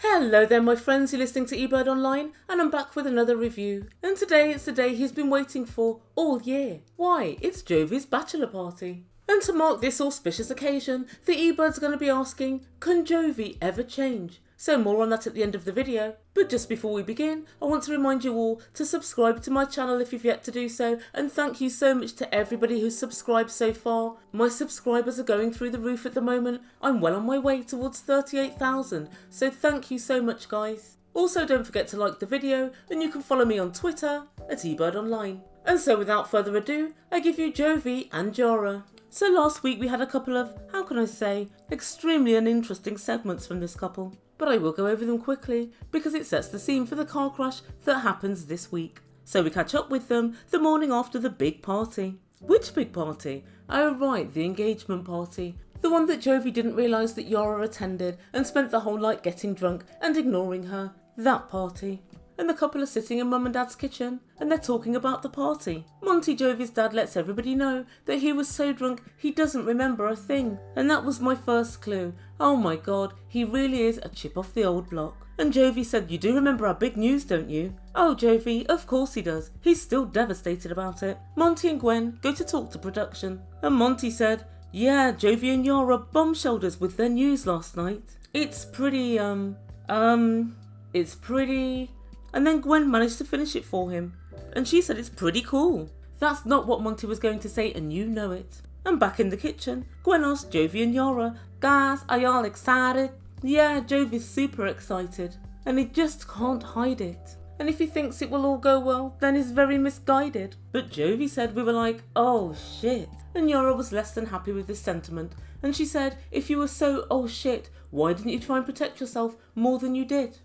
Hello there my friends, you're listening to Ebird Online and I'm back with another review. And today it's the day he's been waiting for all year. Why? It's Jovi's bachelor party. And to mark this auspicious occasion, the Ebird's going to be asking, can Jovi ever change? So more on that at the end of the video. But just before we begin, I want to remind you all to subscribe to my channel if you've yet to do so, and thank you so much to everybody who's subscribed so far. My subscribers are going through the roof at the moment. I'm well on my way towards 38,000, so thank you so much guys. Also don't forget to like the video, and you can follow me on Twitter at Ebird Online. And so without further ado, I give you Jovi and Yara. So last week we had a couple of, how can I say, extremely uninteresting segments from this couple. But I will go over them quickly because it sets the scene for the car crash that happens this week. So we catch up with them the morning after the big party. Which big party? Oh right, the engagement party. The one that Jovi didn't realise that Yara attended and spent the whole night getting drunk and ignoring her. That party. And the couple are sitting in Mum and Dad's kitchen and they're talking about the party. Monty, Jovi's dad, lets everybody know that he was so drunk he doesn't remember a thing. And that was my first clue. Oh my god, he really is a chip off the old block. And Jovi said, you do remember our big news, don't you? Oh Jovi, of course he does. He's still devastated about it. Monty and Gwen go to talk to production. And Monty said, yeah, Jovi and Yara bombshelled us with their news last night. It's pretty, it's pretty... And then Gwen managed to finish it for him. And she said it's pretty cool. That's not what Monty was going to say and you know it. And back in the kitchen, Gwen asked Jovi and Yara, guys, are y'all excited? Yeah, Jovi's super excited. And he just can't hide it. And if he thinks it will all go well, then he's very misguided. But Jovi said we were like, oh shit. And Yara was less than happy with this sentiment. And she said, if you were so oh shit, why didn't you try and protect yourself more than you did?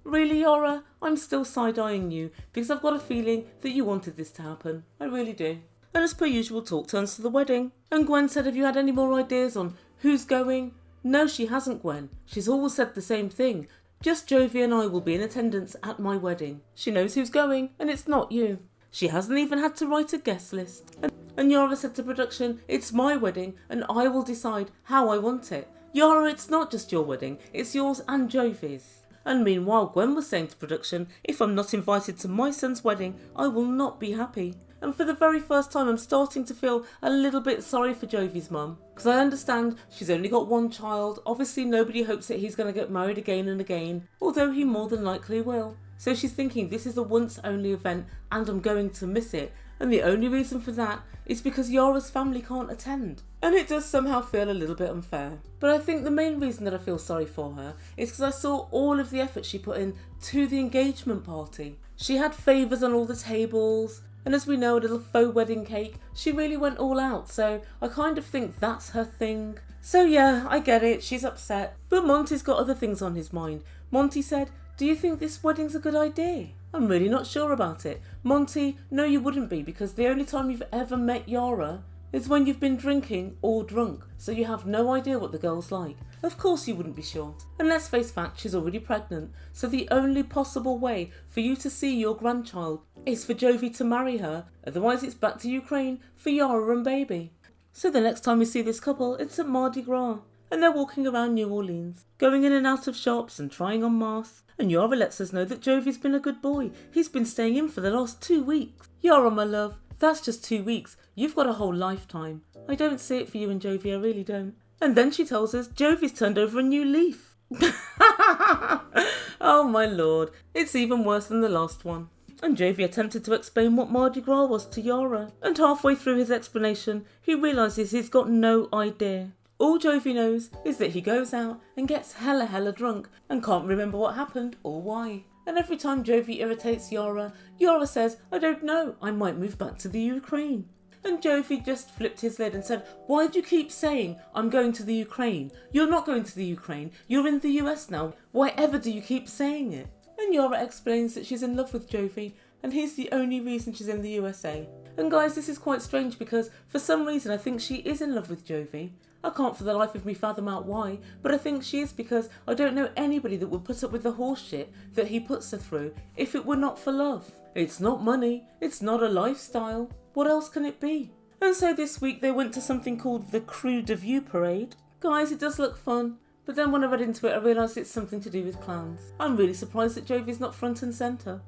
Really, Yara? I'm still side-eyeing you because I've got a feeling that you wanted this to happen. I really do. And as per usual, talk turns to the wedding. And Gwen said, have you had any more ideas on who's going? No, she hasn't, Gwen. She's always said the same thing. Just Jovi and I will be in attendance at my wedding. She knows who's going and it's not you. She hasn't even had to write a guest list. And Yara said to production, it's my wedding and I will decide how I want it. Yara, it's not just your wedding, it's yours and Jovi's. And meanwhile, Gwen was saying to production, if I'm not invited to my son's wedding, I will not be happy. And for the very first time, I'm starting to feel a little bit sorry for Jovi's mum. Because I understand she's only got one child. Obviously, nobody hopes that he's going to get married again and again, although he more than likely will. So she's thinking this is a once only event and I'm going to miss it. And the only reason for that is because Yara's family can't attend. And it does somehow feel a little bit unfair. But I think the main reason that I feel sorry for her is because I saw all of the effort she put in to the engagement party. She had favours on all the tables, and as we know, a little faux wedding cake. She really went all out, so I kind of think that's her thing. So yeah, I get it, she's upset. But Monty's got other things on his mind. Monty said, do you think this wedding's a good idea? I'm really not sure about it. Monty, no you wouldn't be, because the only time you've ever met Yara is when you've been drinking or drunk, so you have no idea what the girl's like. Of course you wouldn't be sure. And let's face fact, she's already pregnant, so the only possible way for you to see your grandchild is for Jovi to marry her, otherwise it's back to Ukraine for Yara and baby. So the next time we see this couple, it's at Mardi Gras, and they're walking around New Orleans, going in and out of shops and trying on masks. And Yara lets us know that Jovi's been a good boy. He's been staying in for the last 2 weeks. Yara, my love, that's just 2 weeks. You've got a whole lifetime. I don't see it for you and Jovi, I really don't. And then she tells us Jovi's turned over a new leaf. Oh my lord, it's even worse than the last one. And Jovi attempted to explain what Mardi Gras was to Yara. And halfway through his explanation, he realises he's got no idea. All Jovi knows is that he goes out and gets hella drunk and can't remember what happened or why. And every time Jovi irritates Yara, Yara says, I don't know, I might move back to the Ukraine. And Jovi just flipped his lid and said, why do you keep saying I'm going to the Ukraine? You're not going to the Ukraine, you're in the US now. Why ever do you keep saying it? And Yara explains that she's in love with Jovi and he's the only reason she's in the USA. And guys, this is quite strange because for some reason I think she is in love with Jovi. I can't for the life of me fathom out why, but I think she is because I don't know anybody that would put up with the horse shit that he puts her through if it were not for love. It's not money, it's not a lifestyle. What else can it be? And so this week they went to something called the Crew de View Parade. Guys, it does look fun, But then when I read into it, I realised it's something to do with clans. I'm really surprised that Jovi's not front and centre.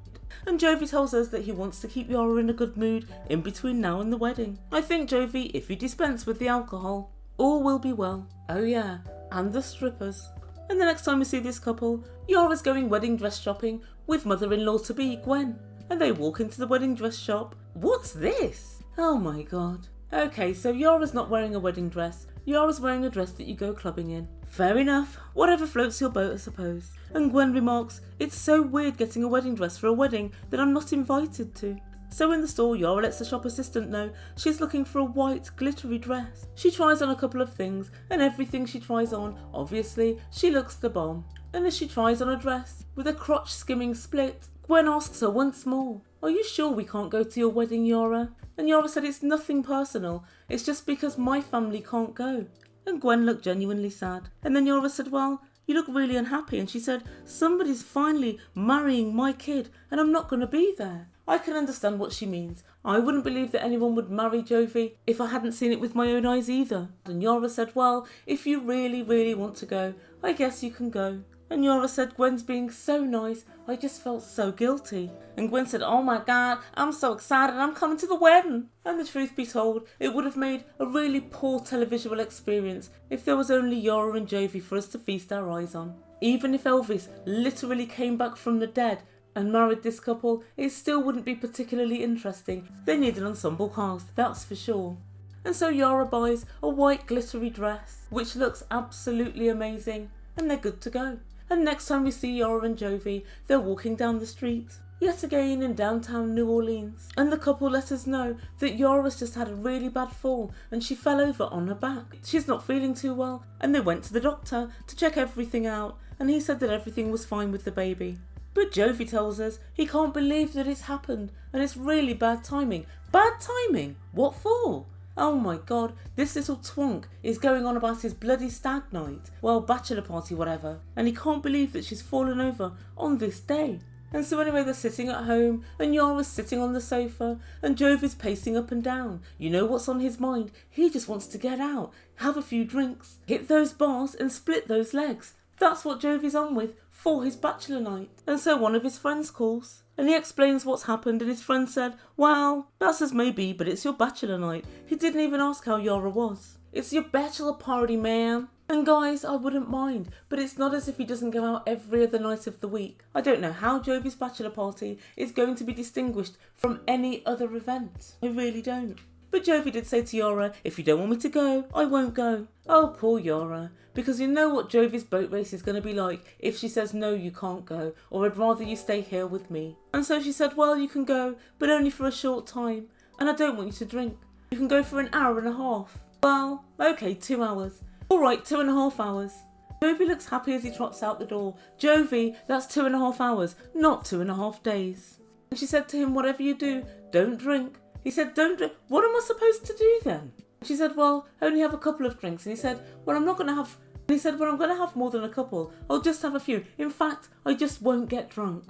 And Jovi tells us that he wants to keep Yara in a good mood in between now and the wedding. I think, Jovi, if you dispense with the alcohol, all will be well. Oh yeah, and the strippers. And the next time we see this couple, Yara's going wedding dress shopping with mother-in-law-to-be Gwen. And they walk into the wedding dress shop. What's this? Oh my god. Okay, so Yara's not wearing a wedding dress. Yara's wearing a dress that you go clubbing in. Fair enough. Whatever floats your boat, I suppose. And Gwen remarks, it's so weird getting a wedding dress for a wedding that I'm not invited to. So in the store, Yara lets the shop assistant know she's looking for a white, glittery dress. She tries on a couple of things, and everything she tries on, obviously, she looks the bomb. And as she tries on a dress, with a crotch skimming split, Gwen asks her once more, are you sure we can't go to your wedding, Yara? And Yara said it's nothing personal, it's just because my family can't go. And Gwen looked genuinely sad. And then Yara said, well, you look really unhappy. And she said, somebody's finally marrying my kid and I'm not going to be there. I can understand what she means. I wouldn't believe that anyone would marry Jovi if I hadn't seen it with my own eyes either. And Yara said, well, if you really, really want to go, I guess you can go. And Yara said, Gwen's being so nice, I just felt so guilty. And Gwen said, oh my god, I'm so excited, I'm coming to the wedding. And the truth be told, it would have made a really poor televisual experience if there was only Yara and Jovi for us to feast our eyes on. Even if Elvis literally came back from the dead and married this couple, it still wouldn't be particularly interesting. They need an ensemble cast, that's for sure. And so Yara buys a white glittery dress, which looks absolutely amazing, and they're good to go. And next time we see Yara and Jovi, they're walking down the street, yet again in downtown New Orleans. And the couple let us know that Yara's just had a really bad fall and she fell over on her back. She's not feeling too well, and they went to the doctor to check everything out, and he said that everything was fine with the baby. But Jovi tells us he can't believe that it's happened, and it's really bad timing. Bad timing? What for? Oh my god, this little twonk is going on about his bloody stag night, well, bachelor party, whatever, and he can't believe that she's fallen over on this day. And so anyway, they're sitting at home, and Yara's sitting on the sofa, and Jovi's pacing up and down. You know what's on his mind? He just wants to get out, have a few drinks, hit those bars and split those legs. That's what Jovi's on with for his bachelor night. And so one of his friends calls, and he explains what's happened, and his friend said, well, that's as may be, but it's your bachelor night. He didn't even ask how Yara was. It's your bachelor party, man. And guys, I wouldn't mind, but it's not as if he doesn't go out every other night of the week. I don't know how Jovi's bachelor party is going to be distinguished from any other event. I really don't. But Jovi did say to Yara, if you don't want me to go, I won't go. Oh, poor Yara. Because you know what Jovi's boat race is going to be like if she says, no, you can't go, or I'd rather you stay here with me. And so she said, well, you can go, but only for a short time. And I don't want you to drink. You can go for an hour and a half. Well, okay, 2 hours. All right, 2.5 hours. Jovi looks happy as he trots out the door. Jovi, that's 2.5 hours, not 2.5 days. And she said to him, whatever you do, don't drink. He said, don't drink. What am I supposed to do then? She said, well, only have a couple of drinks. And he said, well, I'm not going to have... And he said, well, I'm going to have more than a couple. I'll just have a few. In fact, I just won't get drunk.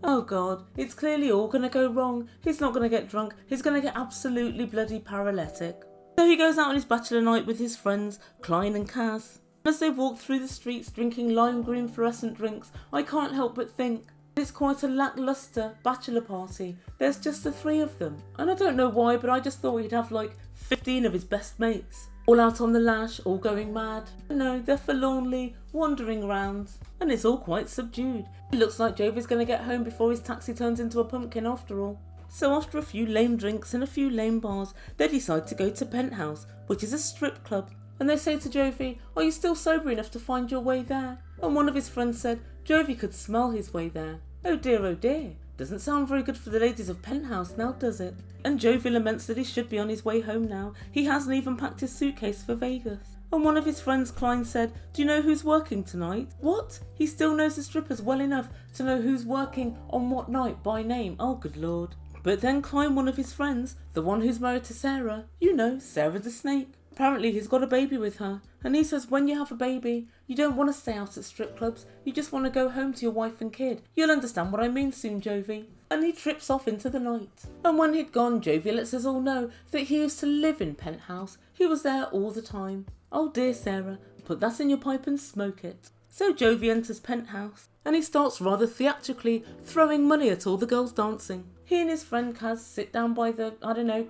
Oh, God, it's clearly all going to go wrong. He's not going to get drunk. He's going to get absolutely bloody paralytic. So he goes out on his bachelor night with his friends, Klein and Kaz. As they walk through the streets drinking lime green fluorescent drinks, I can't help but think it's quite a lacklustre bachelor party. There's just the 3 of them. And I don't know why, but I just thought he'd have like 15 of his best mates. All out on the lash, all going mad. No, they're forlornly wandering around. And it's all quite subdued. It looks like Jovi's going to get home before his taxi turns into a pumpkin after all. So after a few lame drinks and a few lame bars, they decide to go to Penthouse, which is a strip club. And they say to Jovi, are you still sober enough to find your way there? And one of his friends said Jovi could smell his way there. Oh dear, doesn't sound very good for the ladies of Penthouse now, does it? And Jovi laments that he should be on his way home now. He hasn't even packed his suitcase for Vegas. And one of his friends, Klein, said, do you know who's working tonight? What? He still knows the strippers well enough to know who's working on what night by name. Oh, good lord. But then Klein, one of his friends, the one who's married to Sarah, you know, Sarah the snake. Apparently he's got a baby with her, and he says when you have a baby, you don't want to stay out at strip clubs, you just want to go home to your wife and kid. You'll understand what I mean soon, Jovi. And he trips off into the night. And when he'd gone, Jovi lets us all know that he used to live in Penthouse. He was there all the time. Oh dear, Sarah, put that in your pipe and smoke it. So Jovi enters Penthouse and he starts rather theatrically throwing money at all the girls dancing. He and his friend Kaz sit down by the,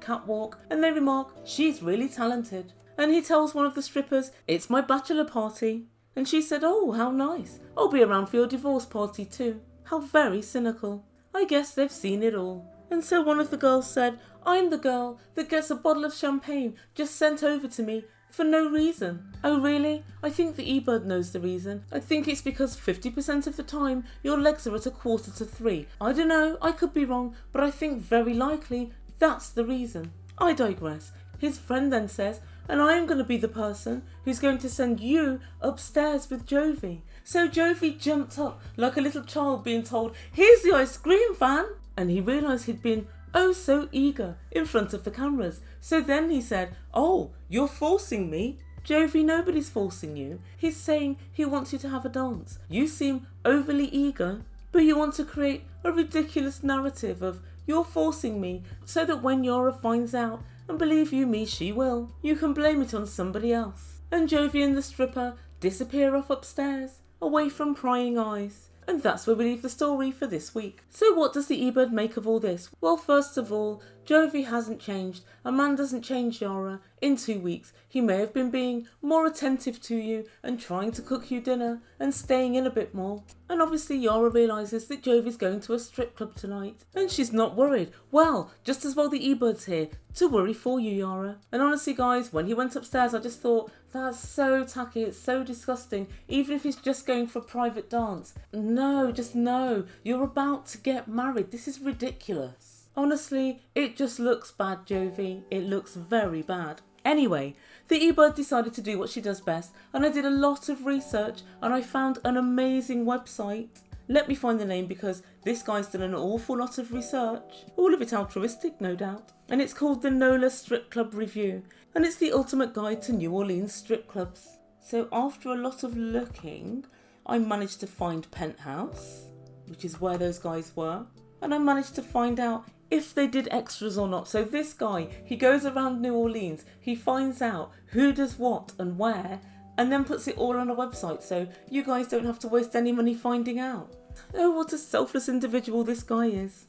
catwalk and they remark, she's really talented. And he tells one of the strippers, it's my bachelor party. And she said, oh, how nice. I'll be around for your divorce party too. How very cynical. I guess they've seen it all. And so one of the girls said, I'm the girl that gets a bottle of champagne just sent over to me for no reason. Oh really? I think the Ebird knows the reason. I think it's because 50% of the time your legs are at 2:45. I don't know, I could be wrong, but I think very likely that's the reason. I digress. His friend then says, and I'm going to be the person who's going to send you upstairs with Jovi. So Jovi jumped up like a little child being told, here's the ice cream van. And he realised he'd been oh so eager in front of the cameras. So then he said, oh, you're forcing me? Jovi, nobody's forcing you. He's saying he wants you to have a dance. You seem overly eager, but you want to create a ridiculous narrative of you're forcing me so that when Yara finds out, and believe you me, she will, you can blame it on somebody else. And Jovi and the stripper disappear off upstairs, away from prying eyes. And that's where we leave the story for this week. So what does the Ebird make of all this? Well, first of all, Jovi hasn't changed. A man doesn't change, Yara. In 2 weeks, he may have been being more attentive to you and trying to cook you dinner and staying in a bit more. And obviously Yara realises that Jovi's going to a strip club tonight. And she's not worried. Well, just as well the Ebird's here to worry for you, Yara. And honestly, guys, when he went upstairs, I just thought, that's so tacky, it's so disgusting. Even if he's just going for a private dance. No, just no. You're about to get married. This is ridiculous. Honestly, it just looks bad, Jovi. It looks very bad. Anyway, the Ebird decided to do what she does best, and I did a lot of research and I found an amazing website. Let me find the name because this guy's done an awful lot of research. All of it altruistic, no doubt. And it's called the NOLA Strip Club Review. And it's the ultimate guide to New Orleans strip clubs. So after a lot of looking, I managed to find Penthouse, which is where those guys were. And I managed to find out if they did extras or not. So this guy, he goes around New Orleans, he finds out who does what and where, and then puts it all on a website so you guys don't have to waste any money finding out. Oh, what a selfless individual this guy is.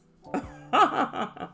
I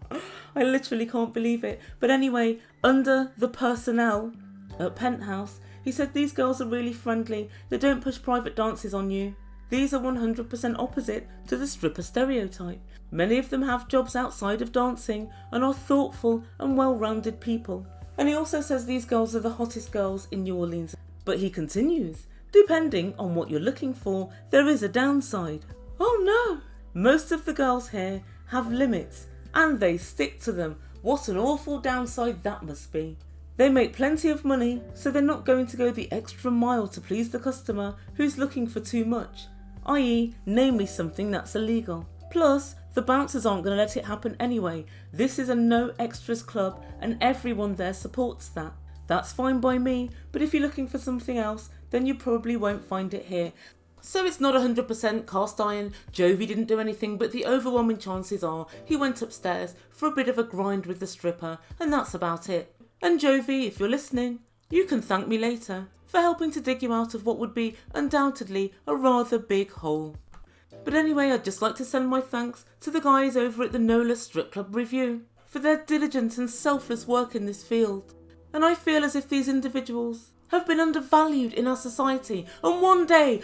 literally can't believe it. But anyway, under the personnel at Penthouse, he said these girls are really friendly. They don't push private dances on you. These are 100% opposite to the stripper stereotype. Many of them have jobs outside of dancing and are thoughtful and well-rounded people. And he also says these girls are the hottest girls in New Orleans. But he continues, depending on what you're looking for, there is a downside. Oh no! Most of the girls here have limits and they stick to them. What an awful downside that must be. They make plenty of money, so they're not going to go the extra mile to please the customer who's looking for too much, i.e. name me something that's illegal. Plus, the bouncers aren't going to let it happen anyway. This is a no extras club and everyone there supports that. That's fine by me, but if you're looking for something else, then you probably won't find it here. So it's not 100% cast iron, Jovi didn't do anything, but the overwhelming chances are he went upstairs for a bit of a grind with the stripper, and that's about it. And Jovi, if you're listening, you can thank me later for helping to dig you out of what would be undoubtedly a rather big hole. But anyway, I'd just like to send my thanks to the guys over at the NOLA Strip Club Review for their diligent and selfless work in this field. And I feel as if these individuals have been undervalued in our society, and one day,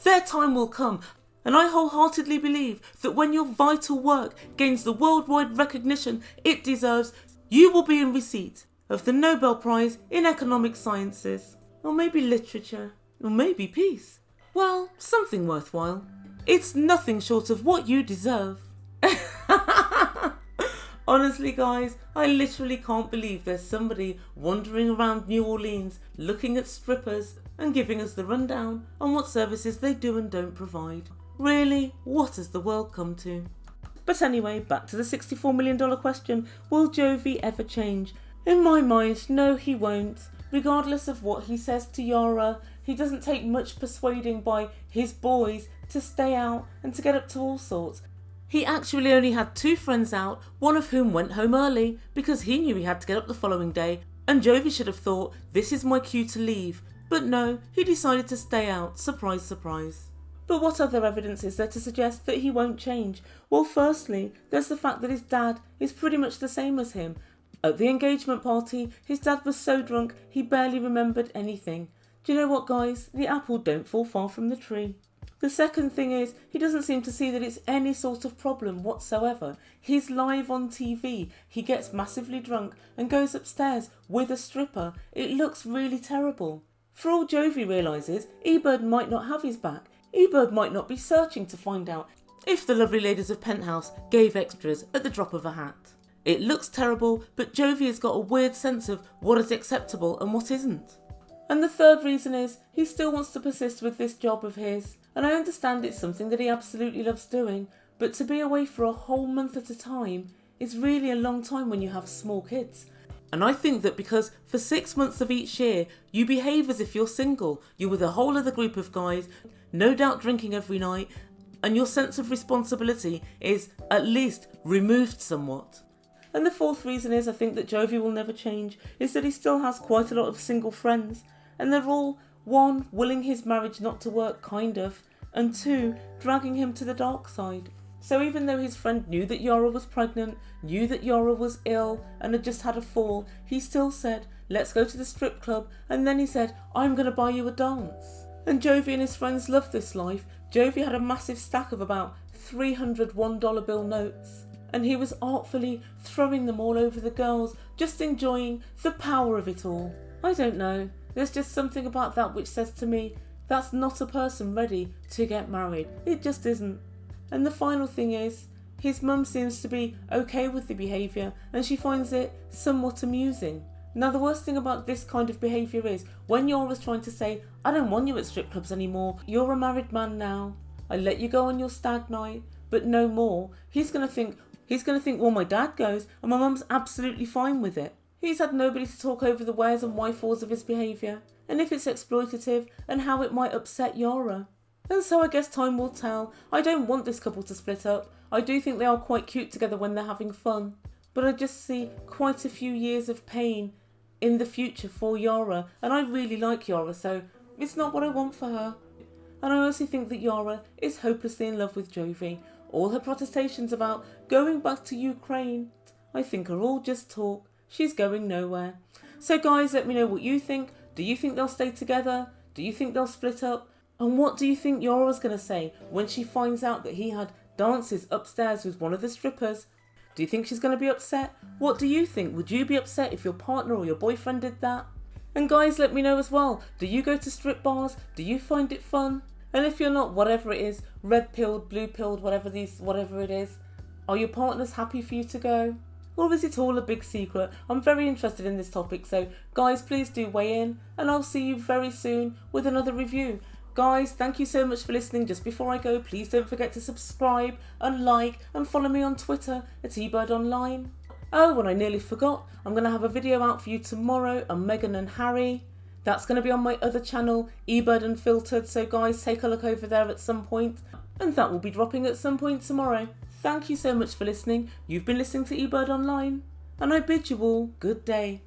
their time will come. And I wholeheartedly believe that when your vital work gains the worldwide recognition it deserves, you will be in receipt of the Nobel Prize in Economic Sciences, or maybe literature, or maybe peace. Well, something worthwhile. It's nothing short of what you deserve. Honestly guys, I literally can't believe there's somebody wandering around New Orleans looking at strippers and giving us the rundown on what services they do and don't provide. Really, what has the world come to? But anyway, back to the $64 million question, will Jovi ever change? In my mind, no he won't. Regardless of what he says to Yara, he doesn't take much persuading by his boys to stay out and to get up to all sorts. He actually only had 2 friends out, one of whom went home early because he knew he had to get up the following day, and Jovi should have thought, this is my cue to leave. But no, he decided to stay out, surprise, surprise. But what other evidence is there to suggest that he won't change? Well, firstly, there's the fact that his dad is pretty much the same as him. At the engagement party, his dad was so drunk he barely remembered anything. Do you know what, guys? The apple don't fall far from the tree. The second thing is, he doesn't seem to see that it's any sort of problem whatsoever. He's live on TV, he gets massively drunk and goes upstairs with a stripper. It looks really terrible. For all Jovi realises, Ebird might not have his back. Ebird might not be searching to find out if the lovely ladies of Penthouse gave extras at the drop of a hat. It looks terrible, but Jovi has got a weird sense of what is acceptable and what isn't. And the third reason is, he still wants to persist with this job of his. And I understand it's something that he absolutely loves doing, but to be away for a whole month at a time is really a long time when you have small kids. And I think that because for 6 months of each year, you behave as if you're single, you're with a whole other group of guys, no doubt drinking every night, and your sense of responsibility is at least removed somewhat. And the fourth reason is, I think that Jovi will never change, is that he still has quite a lot of single friends, and they're all, one, willing his marriage not to work, kind of, and two, dragging him to the dark side. So even though his friend knew that Yara was pregnant, knew that Yara was ill and had just had a fall, he still said, let's go to the strip club, and then he said, I'm going to buy you a dance. And Jovi and his friends loved this life. Jovi had a massive stack of about 300 $1 bill notes, and he was artfully throwing them all over the girls, just enjoying the power of it all. I don't know, there's just something about that which says to me, that's not a person ready to get married. It just isn't. And the final thing is, his mum seems to be okay with the behaviour and she finds it somewhat amusing. Now the worst thing about this kind of behaviour is, when Yara's trying to say, I don't want you at strip clubs anymore, you're a married man now, I let you go on your stag night, but no more, he's going to think, well, my dad goes and my mum's absolutely fine with it. He's had nobody to talk over the wheres and why-falls of his behaviour, and if it's exploitative, and how it might upset Yara. And so I guess time will tell. I don't want this couple to split up. I do think they are quite cute together when they're having fun. But I just see quite a few years of pain in the future for Yara. And I really like Yara, so it's not what I want for her. And I also think that Yara is hopelessly in love with Jovi. All her protestations about going back to Ukraine, I think are all just talk. She's going nowhere. So guys, let me know what you think. Do you think they'll stay together? Do you think they'll split up? And what do you think Yara's going to say when she finds out that he had dances upstairs with one of the strippers? Do you think she's going to be upset? What do you think? Would you be upset if your partner or your boyfriend did that? And guys, let me know as well. Do you go to strip bars? Do you find it fun? And if you're not, whatever it is, red pilled, blue pilled, whatever it is, are your partners happy for you to go? Or is it all a big secret? I'm very interested in this topic, so guys, please do weigh in, and I'll see you very soon with another review. Guys, thank you so much for listening. Just before I go, please don't forget to subscribe and like and follow me on Twitter at Ebird Online. Oh, and I nearly forgot, I'm going to have a video out for you tomorrow on Meghan and Harry. That's going to be on my other channel, Ebird Unfiltered, so guys, take a look over there at some point, and that will be dropping at some point tomorrow. Thank you so much for listening. You've been listening to Ebird Online, and I bid you all good day.